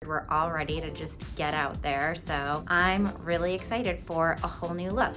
We're all ready to just get out there, so I'm really excited for a whole new look.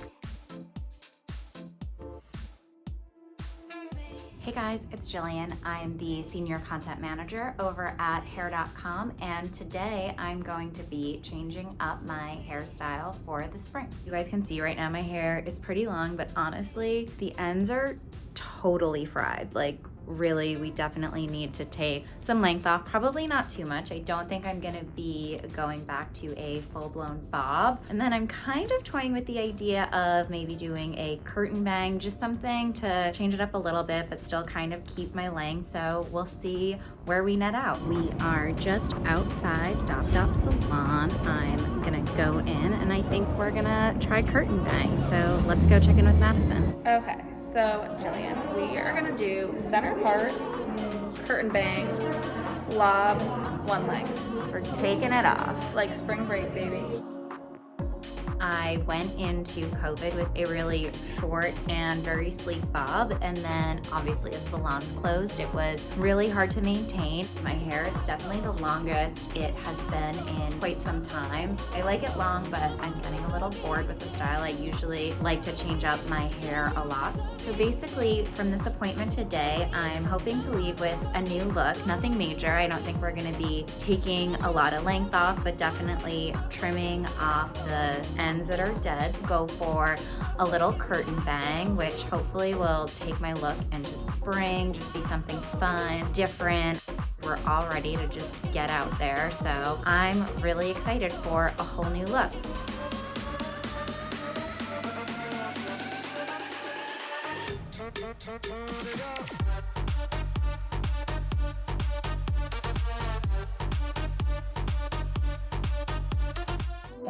Hey guys, it's Jillian. I'm the Senior Content Manager over at Hair.com, and today I'm going to be changing up my hairstyle for the spring. You guys can see right now my hair is pretty long, but honestly, the ends are totally fried. Like, really, we definitely need to take some length off, probably not too much. I don't think I'm gonna be going back to a full-blown bob. And then I'm kind of toying with the idea of maybe doing a curtain bang, just something to change it up a little bit, but still kind of keep my length. So we'll see where we net out. We are just outside Dop Salon. I'm gonna go in and I think we're gonna try curtain bang. So let's go check in with Madison. Okay, so Jillian, we are gonna do center part, curtain bang, lob, one length. We're taking it off. Like spring break, baby. I went into COVID with a really short and very sleek bob, and then obviously as salons closed, it was really hard to maintain. My hair, it's definitely the longest it has been in quite some time. I like it long, but I'm getting a little bored with the style. I usually like to change up my hair a lot. So basically, from this appointment today, I'm hoping to leave with a new look, nothing major. I don't think we're gonna be taking a lot of length off, but definitely trimming off the ends that are dead. Go for a little curtain bang, which hopefully will take my look into spring, just be something fun, different. We're all ready to just get out there, so I'm really excited for a whole new look.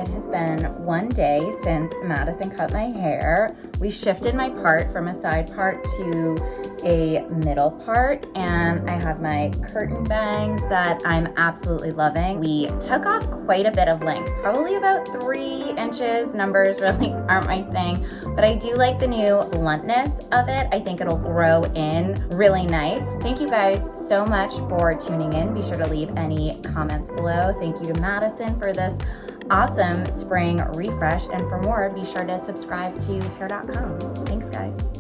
It has been one day since Madison cut my hair. We shifted my part from a side part to a middle part, and I have my curtain bangs that I'm absolutely loving. We took off quite a bit of length, probably about 3 inches. Numbers really aren't my thing, but I do like the new bluntness of it. I think it'll grow in really nice. Thank you guys so much for tuning in. Be sure to leave any comments below. Thank you to Madison for this awesome spring refresh, and for more, be sure to subscribe to Hair.com. Thanks guys.